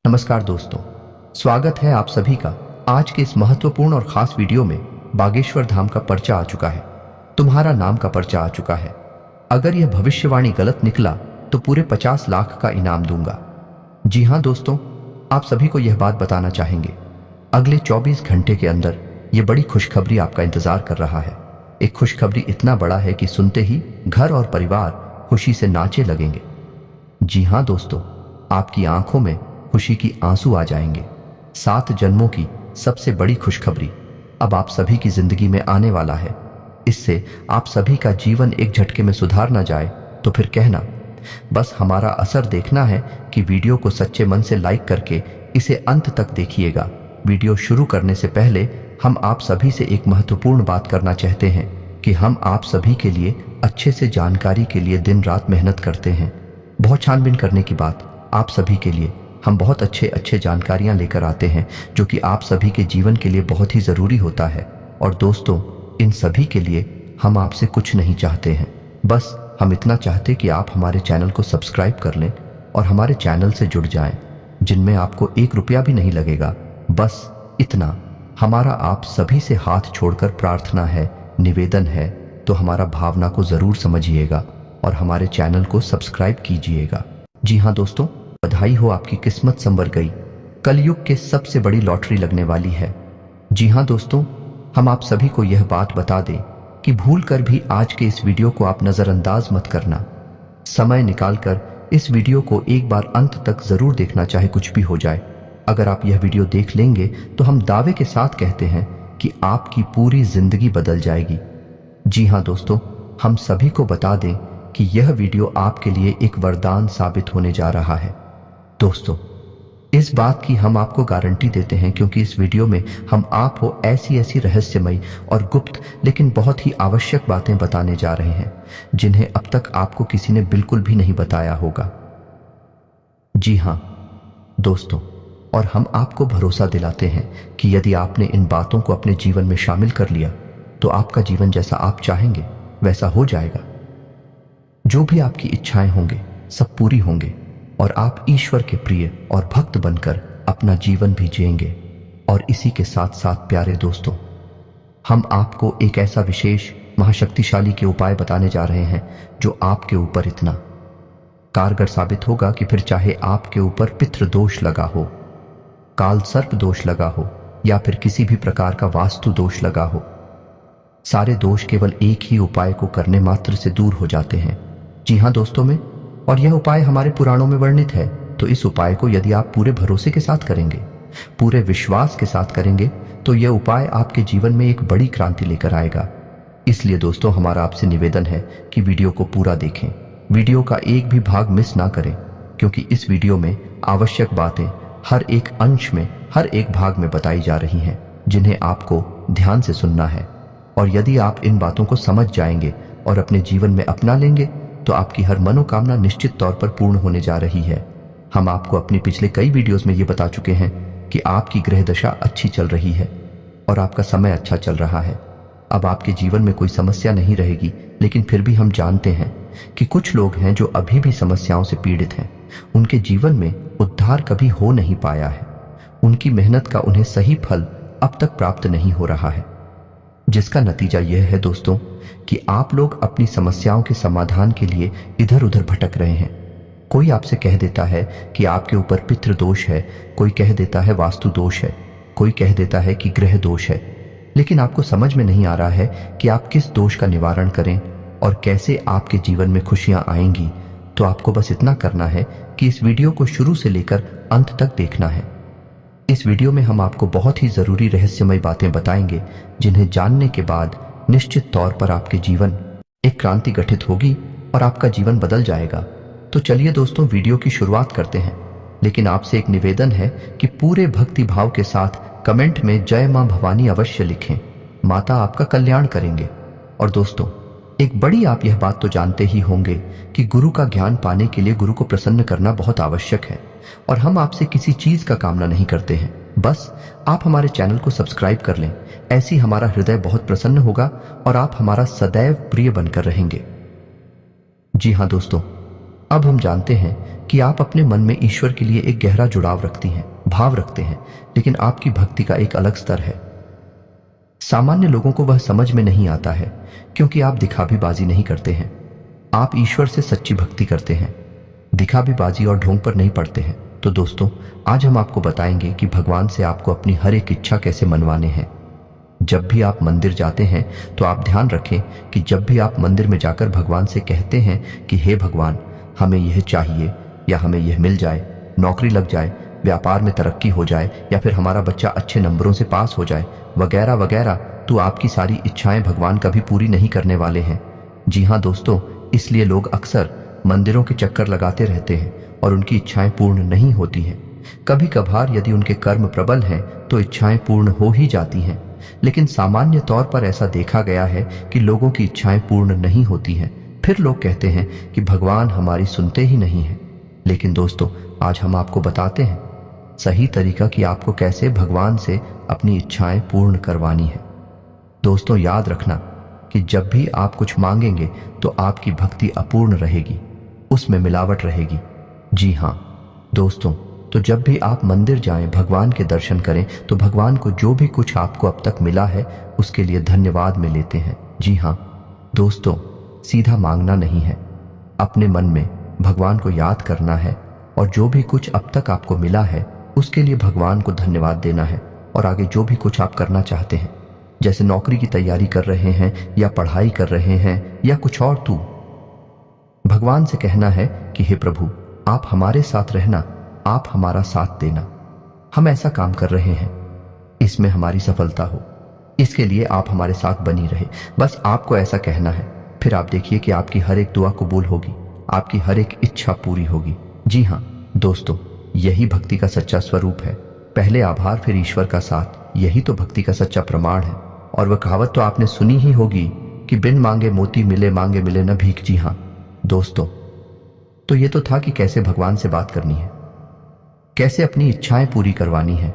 नमस्कार दोस्तों, स्वागत है आप सभी का आज के इस महत्वपूर्ण और खास वीडियो में। बागेश्वर धाम का पर्चा आ चुका है, तुम्हारा नाम का पर्चा आ चुका है। अगर यह भविष्यवाणी गलत निकला तो पूरे 50 लाख का इनाम दूंगा। जी हाँ दोस्तों, आप सभी को यह बात बताना चाहेंगे, अगले 24 घंटे के अंदर यह बड़ी खुशखबरी आपका इंतजार कर रहा है। एक खुशखबरी इतना बड़ा है कि सुनते ही घर और परिवार खुशी से नाचे लगेंगे। जी हाँ दोस्तों, आपकी आंखों में खुशी की आंसू आ जाएंगे। 7 जन्मों की सबसे बड़ी खुशखबरी अब आप सभी की जिंदगी में आने वाला है। इससे आप सभी का जीवन एक झटके में सुधार ना जाए तो फिर कहना। बस हमारा असर देखना है कि वीडियो को सच्चे मन से लाइक करके इसे अंत तक देखिएगा। वीडियो शुरू करने से पहले हम आप सभी से एक महत्वपूर्ण बात करना चाहते हैं कि हम आप सभी के लिए अच्छे से जानकारी के लिए दिन रात मेहनत करते हैं। बहुत छानबीन करने की बात, आप सभी के लिए हम बहुत अच्छे जानकारियां लेकर आते हैं जो कि आप सभी के जीवन के लिए बहुत ही ज़रूरी होता है। और दोस्तों, इन सभी के लिए हम आपसे कुछ नहीं चाहते हैं, बस हम इतना चाहते कि आप हमारे चैनल को सब्सक्राइब कर लें और हमारे चैनल से जुड़ जाएं, जिनमें आपको 1 रुपया भी नहीं लगेगा। बस इतना हमारा आप सभी से हाथ छोड़कर प्रार्थना है, निवेदन है, तो हमारा भावना को ज़रूर समझिएगा और हमारे चैनल को सब्सक्राइब कीजिएगा। जी हाँ दोस्तों, बधाई हो, आपकी किस्मत संवर गई। कलयुग के सबसे बड़ी लॉटरी लगने वाली है। जी हाँ दोस्तों, हम आप सभी को यह बात बता दें कि भूल कर भी आज के इस वीडियो को आप नज़रअंदाज मत करना। समय निकालकर इस वीडियो को एक बार अंत तक ज़रूर देखना, चाहे कुछ भी हो जाए। अगर आप यह वीडियो देख लेंगे तो हम दावे के साथ कहते हैं कि आपकी पूरी जिंदगी बदल जाएगी। जी हाँ दोस्तों, हम सभी को बता दें कि यह वीडियो आपके लिए एक वरदान साबित होने जा रहा है। दोस्तों, इस बात की हम आपको गारंटी देते हैं क्योंकि इस वीडियो में हम आपको ऐसी रहस्यमयी और गुप्त लेकिन बहुत ही आवश्यक बातें बताने जा रहे हैं जिन्हें अब तक आपको किसी ने बिल्कुल भी नहीं बताया होगा। जी हाँ दोस्तों, और हम आपको भरोसा दिलाते हैं कि यदि आपने इन बातों को अपने जीवन में शामिल कर लिया तो आपका जीवन जैसा आप चाहेंगे वैसा हो जाएगा। जो भी आपकी इच्छाएं होंगे सब पूरी होंगे और आप ईश्वर के प्रिय और भक्त बनकर अपना जीवन भी जिएंगे। और इसी के साथ साथ प्यारे दोस्तों, हम आपको एक ऐसा विशेष महाशक्तिशाली के उपाय बताने जा रहे हैं जो आपके ऊपर इतना कारगर साबित होगा कि फिर चाहे आपके ऊपर पितृ दोष लगा हो, काल सर्प दोष लगा हो या फिर किसी भी प्रकार का वास्तु दोष लगा हो, सारे दोष केवल एक ही उपाय को करने मात्र से दूर हो जाते हैं। जी हाँ दोस्तों में, और यह उपाय हमारे पुराणों में वर्णित है। तो इस उपाय को यदि आप पूरे भरोसे के साथ करेंगे, पूरे विश्वास के साथ करेंगे तो यह उपाय आपके जीवन में एक बड़ी क्रांति लेकर आएगा। इसलिए दोस्तों, हमारा आपसे निवेदन है कि वीडियो को पूरा देखें, वीडियो का एक भी भाग मिस ना करें, क्योंकि इस वीडियो में आवश्यक बातें हर एक अंश में, हर एक भाग में बताई जा रही हैं जिन्हें आपको ध्यान से सुनना है। और यदि आप इन बातों को समझ जाएंगे और अपने जीवन में अपना लेंगे तो आपकी हर मनोकामना निश्चित तौर पर पूर्ण होने जा रही है। हम आपको अपने पिछले कई वीडियोस में ये बता चुके हैं कि आपकी ग्रह दशा अच्छी चल रही है और आपका समय अच्छा चल रहा है। अब आपके जीवन में कोई समस्या नहीं रहेगी, लेकिन फिर भी हम जानते हैं कि कुछ लोग हैं जो अभी भी समस्याओं से पीड़ित हैं। उनके जीवन में उद्धार कभी हो नहीं पाया है। उनकी मेहनत का उन्हें सही फल अब तक प्राप्त नहीं हो रहा है, जिसका नतीजा यह है दोस्तों कि आप लोग अपनी समस्याओं के समाधान के लिए इधर उधर भटक रहे हैं। कोई आपसे कह देता है कि आपके ऊपर पितृ दोष है, कोई कह देता है वास्तु दोष है, कोई कह देता है कि ग्रह दोष है, लेकिन आपको समझ में नहीं आ रहा है कि आप किस दोष का निवारण करें और कैसे आपके जीवन में खुशियां आएंगी। तो आपको बस इतना करना है कि इस वीडियो को शुरू से लेकर अंत तक देखना है। इस वीडियो में हम आपको बहुत ही जरूरी रहस्यमय बातें बताएंगे जिन्हें जानने के बाद निश्चित तौर पर आपके जीवन एक क्रांति गठित होगी और आपका जीवन बदल जाएगा। तो चलिए दोस्तों, वीडियो की शुरुआत करते हैं, लेकिन आपसे एक निवेदन है कि पूरे भक्ति भाव के साथ कमेंट में जय मां भवानी अवश्य लिखें। माता आपका कल्याण करेंगे। और दोस्तों, एक बड़ी आप यह बात तो जानते ही होंगे कि गुरु का ज्ञान पाने के लिए गुरु को प्रसन्न करना बहुत आवश्यक है। और हम आपसे किसी चीज का कामना नहीं करते हैं, बस आप हमारे चैनल को सब्सक्राइब कर लें। ऐसी हमारा हृदय बहुत प्रसन्न होगा और आप हमारा सदैव प्रिय बनकर रहेंगे। जी हाँ दोस्तों, अब हम जानते हैं कि आप अपने मन में ईश्वर के लिए एक गहरा जुड़ाव रखती हैं, भाव रखते हैं, लेकिन आपकी भक्ति का एक अलग स्तर है। सामान्य लोगों को वह समझ में नहीं आता है क्योंकि आप दिखावीबाजी नहीं करते हैं। आप ईश्वर से सच्ची भक्ति करते हैं, दिखावीबाजी और ढोंग पर नहीं पड़ते हैं। तो दोस्तों, आज हम आपको बताएंगे कि भगवान से आपको अपनी हर एक इच्छा कैसे मनवाने हैं। जब भी आप मंदिर जाते हैं तो आप ध्यान रखें कि जब भी आप मंदिर में जाकर भगवान से कहते हैं कि हे भगवान, हमें यह चाहिए या हमें यह मिल जाए, नौकरी लग जाए, व्यापार में तरक्की हो जाए या फिर हमारा बच्चा अच्छे नंबरों से पास हो जाए, वगैरह वगैरह, तो आपकी सारी इच्छाएं भगवान कभी पूरी नहीं करने वाले हैं। जी हाँ दोस्तों, इसलिए लोग अक्सर मंदिरों के चक्कर लगाते रहते हैं और उनकी इच्छाएं पूर्ण नहीं होती हैं। कभी कभार यदि उनके कर्म प्रबल हैं तो इच्छाएं पूर्ण हो ही जाती हैं, लेकिन सामान्य तौर पर ऐसा देखा गया है कि लोगों की इच्छाएं पूर्ण नहीं होती हैं। फिर लोग कहते हैं कि भगवान हमारी सुनते ही नहीं है। लेकिन दोस्तों, आज हम आपको बताते हैं सही तरीका कि आपको कैसे भगवान से अपनी इच्छाएं पूर्ण करवानी है। दोस्तों, याद रखना कि जब भी आप कुछ मांगेंगे तो आपकी भक्ति अपूर्ण रहेगी, उसमें मिलावट रहेगी। जी हाँ दोस्तों, तो जब भी आप मंदिर जाएं, भगवान के दर्शन करें, तो भगवान को जो भी कुछ आपको अब तक मिला है उसके लिए धन्यवाद में लेते हैं। जी हाँ दोस्तों, सीधा मांगना नहीं है, अपने मन में भगवान को याद करना है और जो भी कुछ अब तक आपको मिला है उसके लिए भगवान को धन्यवाद देना है। और आगे जो भी कुछ आप करना चाहते हैं, जैसे नौकरी की तैयारी कर रहे हैं या पढ़ाई कर रहे हैं या कुछ और, तो भगवान से कहना है कि हे प्रभु, आप हमारे साथ रहना, आप हमारा साथ देना। हम ऐसा काम कर रहे हैं, इसमें हमारी सफलता हो, इसके लिए आप हमारे साथ बनी रहे। बस आपको ऐसा कहना है। फिर आप देखिए कि आपकी हर एक दुआ कबूल होगी, आपकी हर एक इच्छा पूरी होगी। जी हाँ दोस्तों, यही भक्ति का सच्चा स्वरूप है। पहले आभार, फिर ईश्वर का साथ, यही तो भक्ति का सच्चा प्रमाण है। और वह कहावत तो आपने सुनी ही होगी कि बिन मांगे मोती मिले, मांगे मिले न भीख। जी हाँ दोस्तों, तो ये तो था कि कैसे भगवान से बात करनी है, कैसे अपनी इच्छाएं पूरी करवानी है।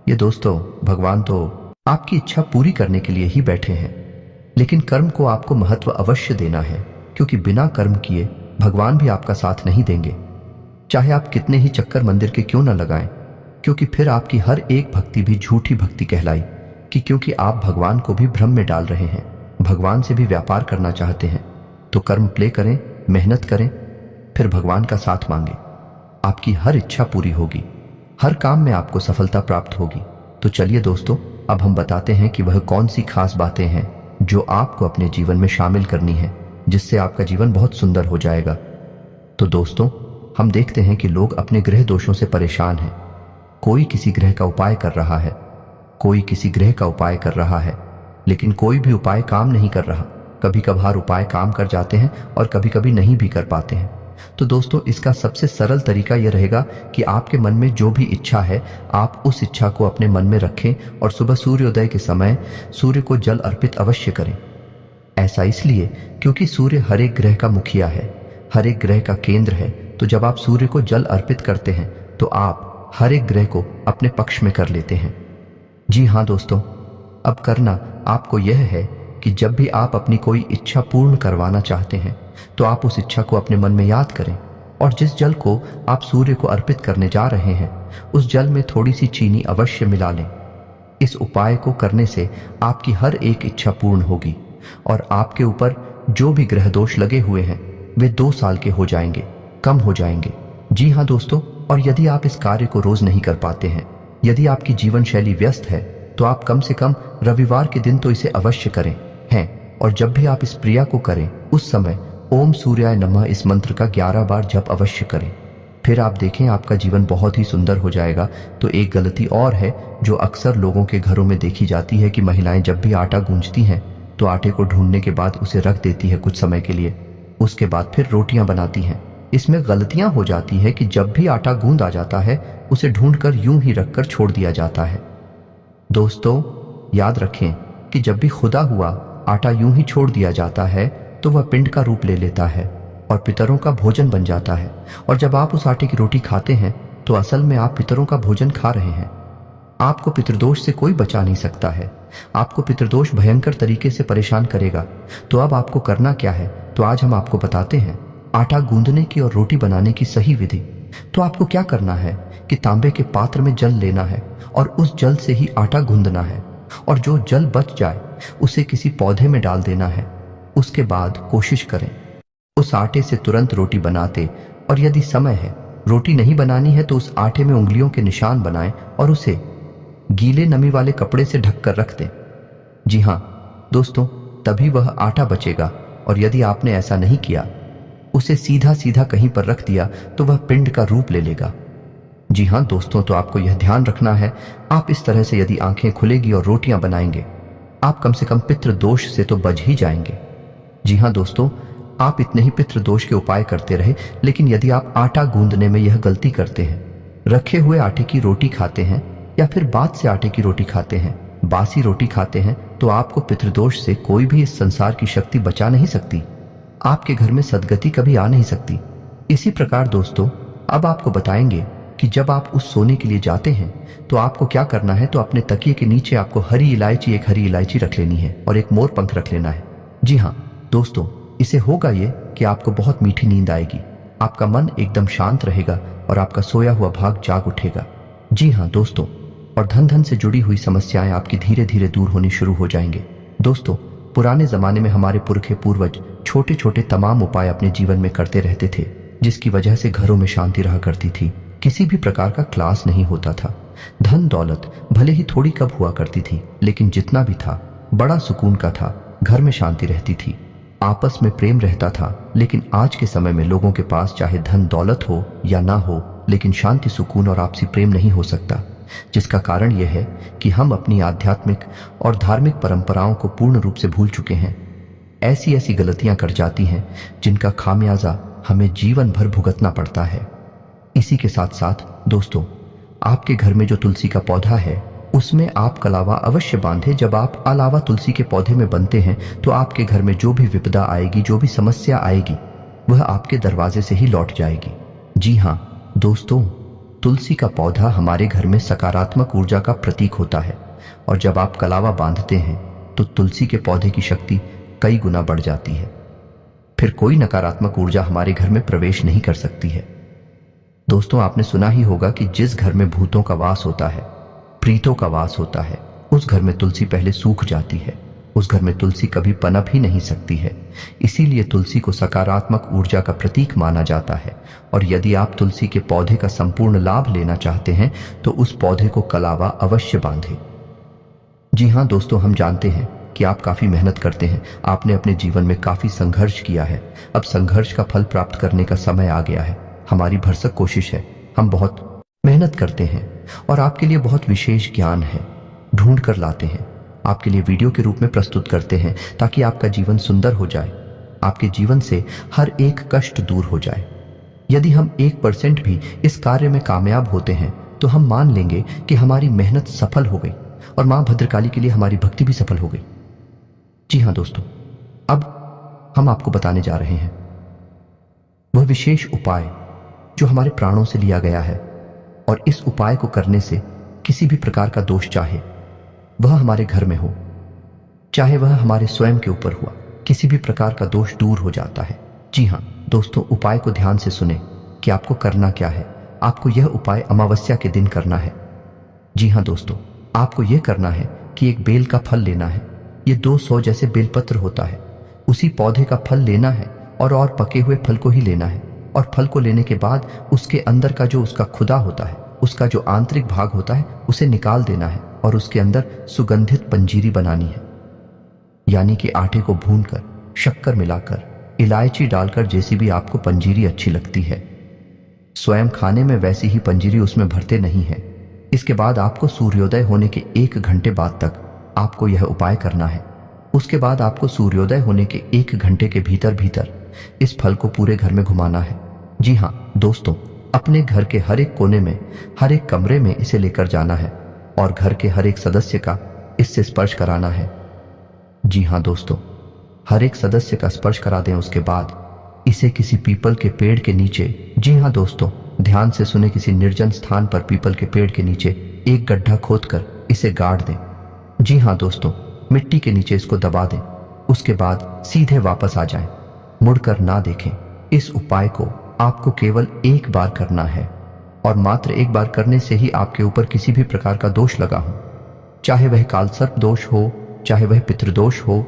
ये दोस्तों, भगवान तो आपकी इच्छा पूरी करने के लिए ही बैठे हैं, लेकिन कर्म को आपको महत्व अवश्य देना है, क्योंकि बिना कर्म किए भगवान भी आपका साथ नहीं देंगे, चाहे आप कितने ही चक्कर मंदिर के क्यों न लगाएं, क्योंकि फिर आपकी हर एक भक्ति भी झूठी भक्ति कहलाई, कि क्योंकि आप भगवान को भी भ्रम में डाल रहे हैं। भगवान से भी व्यापार करना चाहते हैं तो कर्म प्ले करें, मेहनत करें, फिर भगवान का साथ मांगे, आपकी हर इच्छा पूरी होगी, हर काम में आपको सफलता प्राप्त होगी। तो चलिए दोस्तों, अब हम बताते हैं कि वह कौन सी खास बातें हैं जो आपको अपने जीवन में शामिल करनी है, जिससे आपका जीवन बहुत सुंदर हो जाएगा। तो दोस्तों, हम देखते हैं कि लोग अपने ग्रह दोषों से परेशान हैं। कोई किसी ग्रह का उपाय कर रहा है, कोई किसी ग्रह का उपाय कर रहा है, लेकिन कोई भी उपाय काम नहीं कर रहा। कभी कभार उपाय काम कर जाते हैं और कभी कभी नहीं भी कर पाते हैं। तो दोस्तों, इसका सबसे सरल तरीका यह रहेगा कि आपके मन में जो भी इच्छा है, आप उस इच्छा को अपने मन में रखें और सुबह सूर्योदय के समय सूर्य को जल अर्पित अवश्य करें। ऐसा इसलिए क्योंकि सूर्य हर एक ग्रह का मुखिया है, हर एक ग्रह का केंद्र है। तो जब आप सूर्य को जल अर्पित करते हैं तो आप हर एक ग्रह को अपने पक्ष में कर लेते हैं। जी हाँ दोस्तों, अब करना आपको यह है कि जब भी आप अपनी कोई इच्छा पूर्ण करवाना चाहते हैं तो आप उस इच्छा को अपने मन में याद करें और जिस जल को आप सूर्य को अर्पित करने जा रहे हैं उस जल में थोड़ी सी चीनी अवश्य मिला लें। इस उपाय को करने से आपकी हर एक इच्छा पूर्ण होगी और आपके ऊपर जो भी ग्रह दोष लगे हुए हैं वे 2 साल के हो जाएंगे, कम हो जाएंगे। जी हाँ दोस्तों, और यदि आप इस कार्य को रोज नहीं कर पाते हैं, यदि आपकी जीवन शैली व्यस्त है, तो आप कम से कम रविवार के दिन तो इसे अवश्य करें हैं। और जब भी आप इस क्रिया को करें उस समय ओम सूर्याय नमः इस मंत्र का 11 बार जप अवश्य करें। फिर आप देखें आपका जीवन बहुत ही सुंदर हो जाएगा। तो एक गलती और है जो अक्सर लोगों के घरों में देखी जाती है कि महिलाएं जब भी आटा गूंजती हैं तो आटे को ढूंढने के बाद उसे रख देती है कुछ समय के लिए, उसके बाद फिर रोटियां बनाती हैं। इसमें गलतियां हो जाती है कि जब भी आटा गूंद आ जाता है उसे ढूंढकर यूं ही रखकर छोड़ दिया जाता है। दोस्तों, याद रखें कि जब भी खुदा हुआ आटा यूं ही छोड़ दिया जाता है तो वह पिंड का रूप ले लेता है और पितरों का भोजन बन जाता है। और जब आप उस आटे की रोटी खाते हैं तो असल में आप पितरों का भोजन खा रहे हैं। आपको पितृदोष से कोई बचा नहीं सकता है, आपको पितृदोष भयंकर तरीके से परेशान करेगा। तो अब आपको करना क्या है, तो आज हम आपको बताते हैं। आटा गूंदने की और रोटी बनाने की सही विधि। तो आपको क्या करना है कि तांबे के पात्र में जल लेना है और उस जल से ही आटा गूंदना है, और जो जल बच जाए उसे किसी पौधे में डाल देना है। उसके बाद कोशिश करें उस आटे से तुरंत रोटी बनाते, और यदि समय है रोटी नहीं बनानी है तो उस आटे में उंगलियों के निशान बनाएं और उसे गीले नमी वाले कपड़े से ढककर रख दें। जी हाँ दोस्तों, तभी वह आटा बचेगा, और यदि आपने ऐसा नहीं किया, उसे सीधा सीधा कहीं पर रख दिया, तो वह पिंड का रूप ले लेगा। जी हाँ दोस्तों, तो आपको यह ध्यान रखना है, आप इस तरह से यदि आंखें खुलेगी और रोटियां बनाएंगे, आप कम से कम पितृ दोष से तो बच ही जाएंगे। जी हाँ दोस्तों, आप इतने ही पितृ दोष के उपाय करते रहे, लेकिन यदि आप आटा गूंदने में यह गलती करते हैं, रखे हुए आटे की रोटी खाते हैं या फिर बाद से आटे की रोटी खाते हैं, बासी रोटी खाते हैं, तो आपको पितृदोष से कोई भी इस संसार की शक्ति बचा नहीं सकती। आपके घर में सदगति कभी आ नहीं सकती। इसी प्रकार दोस्तों, अब आपको बताएंगे कि जब आप उस सोने के लिए जाते हैं तो आपको क्या करना है। तो अपने तकिए के नीचे आपको एक हरी इलायची रख लेनी है और एक मोर पंख रख लेना है। जी हाँ दोस्तों, इसे होगा ये कि आपको बहुत मीठी नींद आएगी, आपका मन एकदम शांत रहेगा और आपका सोया हुआ भाग जाग उठेगा। जी हाँ दोस्तों, और धन से जुड़ी हुई समस्याएं आपकी धीरे धीरे दूर होनी शुरू हो जाएंगे। दोस्तों, पुराने जमाने में हमारे पूर्वज छोटे छोटे तमाम उपाय अपने जीवन में करते रहते थे, जिसकी वजह से घरों में शांति रहा करती थी। किसी भी प्रकार का क्लास नहीं होता था। धन दौलत भले ही थोड़ी कब हुआ करती थी, लेकिन जितना भी था बड़ा सुकून का था। घर में शांति रहती थी, आपस में प्रेम रहता था। लेकिन आज के समय में लोगों के पास चाहे धन दौलत हो या ना हो, लेकिन शांति, सुकून और आपसी प्रेम नहीं हो सकता। जिसका कारण यह है कि हम अपनी आध्यात्मिक और धार्मिक परंपराओं को पूर्ण रूप से भूल चुके हैं। ऐसी ऐसी गलतियां कर जाती हैं जिनका खामियाजा हमें जीवन भर भुगतना पड़ता है। इसी के साथ साथ दोस्तों, आपके घर में जो तुलसी का पौधा है, उसमें आप कलावा अवश्य बांधे। जब आप अलावा तुलसी के पौधे में बनते हैं तो आपके घर में जो भी विपदा आएगी, जो भी समस्या आएगी, वह आपके दरवाजे से ही लौट जाएगी। जी हाँ दोस्तों, तुलसी का पौधा हमारे घर में सकारात्मक ऊर्जा का प्रतीक होता है, और जब आप कलावा बांधते हैं तो तुलसी के पौधे की शक्ति कई गुना बढ़ जाती है। फिर कोई नकारात्मक ऊर्जा हमारे घर में प्रवेश नहीं कर सकती है। दोस्तों, आपने सुना ही होगा कि जिस घर में भूतों का वास होता है, प्रीतों का वास होता है, उस घर में तुलसी पहले सूख जाती है। उस घर में तुलसी कभी पनप ही नहीं सकती है। इसीलिए तुलसी को सकारात्मक ऊर्जा का प्रतीक माना जाता है। और यदि आप तुलसी के पौधे का संपूर्ण लाभ लेना चाहते हैं तो उस पौधे को कलावा अवश्य बांधें। जी हाँ दोस्तों, हम जानते हैं कि आप काफी मेहनत करते हैं, आपने अपने जीवन में काफी संघर्ष किया है। अब संघर्ष का फल प्राप्त करने का समय आ गया है। हमारी भरसक कोशिश है, हम बहुत मेहनत करते हैं और आपके लिए बहुत विशेष ज्ञान है, ढूंढ कर लाते हैं, आपके लिए वीडियो के रूप में प्रस्तुत करते हैं, ताकि आपका जीवन सुंदर हो जाए, आपके जीवन से हर एक कष्ट दूर हो जाए। यदि हम 1% भी इस कार्य में कामयाब होते हैं तो हम मान लेंगे कि हमारी मेहनत सफल हो गई और मां भद्रकाली के लिए हमारी भक्ति भी सफल हो गई। जी हाँ दोस्तों, अब हम आपको बताने जा रहे हैं वह विशेष उपाय जो हमारे प्राणों से लिया गया है, और इस उपाय को करने से किसी भी प्रकार का दोष, चाहे वह हमारे घर में हो, चाहे वह हमारे स्वयं के ऊपर हुआ, किसी भी प्रकार का दोष दूर हो जाता है। जी हाँ दोस्तों, उपाय को ध्यान से सुने कि आपको करना क्या है। आपको यह उपाय अमावस्या के दिन करना है। जी हाँ दोस्तों, आपको यह करना है कि एक बेल का फल लेना है। ये 200 जैसे बेलपत्र होता है, उसी पौधे का फल लेना है और पके हुए फल को ही लेना है। और फल को लेने के बाद उसके अंदर का जो उसका खुदा होता है, उसका जो आंतरिक भाग होता है, उसे निकाल देना है और उसके अंदर सुगंधित पंजीरी बनानी है। यानी कि आटे को भूनकर, शक्कर मिलाकर, इलायची डालकर, जैसी भी आपको पंजीरी अच्छी लगती है। स्वयं खाने में वैसी ही पंजीरी उसमें भरते नहीं है। इसके बाद आपको सूर्योदय होने के 1 घंटे बाद तक आपको यह उपाय करना है। उसके बाद आपको सूर्योदय होने के 1 घंटे के भीतर भीतर इस फल को पूरे घर में घुमाना है। जी हाँ दोस्तों, अपने घर के हर एक कोने में, हर एक कमरे में इसे लेकर जाना है और घर के हर एक सदस्य का इससे स्पर्श कराना है। जी हाँ दोस्तों, हर एक सदस्य का स्पर्श करा दें। उसके बाद इसे किसी पीपल के पेड़ के नीचे, जी हाँ दोस्तों ध्यान से सुने, किसी निर्जन स्थान पर पीपल के पेड़ के नीचे एक गड्ढा खोदकर इसे गाड़ दें। जी हाँ दोस्तों, मिट्टी के नीचे इसको दबा दें। उसके बाद सीधे वापस आ जाएं, मुड़कर ना देखें। इस उपाय को आपको केवल एक बार करना है और मात्र एक बार करने से ही आपके ऊपर किसी भी प्रकार का दोष लगा हो, चाहे वह कालसर्प दोष हो, चाहे वह पितृदोष हो,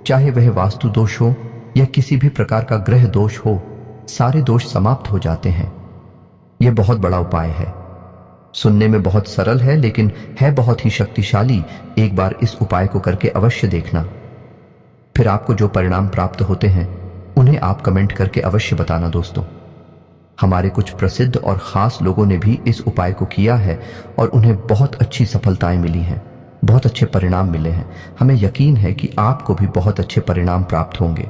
चाहे वह वास्तु दोष हो या किसी भी प्रकार का ग्रह दोष हो, सारे दोष समाप्त हो जाते हैं। यह बहुत बड़ा उपाय है, सुनने में बहुत सरल है लेकिन है बहुत ही शक्तिशाली। एक बार इस उपाय को करके अवश्य देखना, फिर आपको जो परिणाम प्राप्त होते हैं उन्हें आप कमेंट करके अवश्य बताना। दोस्तों, हमारे कुछ प्रसिद्ध और खास लोगों ने भी इस उपाय को किया है और उन्हें बहुत अच्छी सफलताएं मिली हैं, बहुत अच्छे परिणाम मिले हैं। हमें यकीन है कि आपको भी बहुत अच्छे परिणाम प्राप्त होंगे।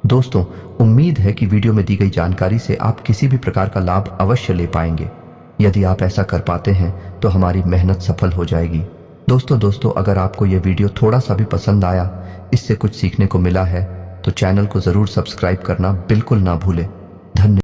दोस्तों, उम्मीद है कि वीडियो में दी गई जानकारी से आप किसी भी प्रकार का लाभ अवश्य ले पाएंगे। यदि आप ऐसा कर पाते हैं तो हमारी मेहनत सफल हो जाएगी। दोस्तों, अगर आपको यह वीडियो थोड़ा सा भी पसंद आया, इससे कुछ सीखने को मिला है, तो चैनल को जरूर सब्सक्राइब करना बिल्कुल ना भूलें।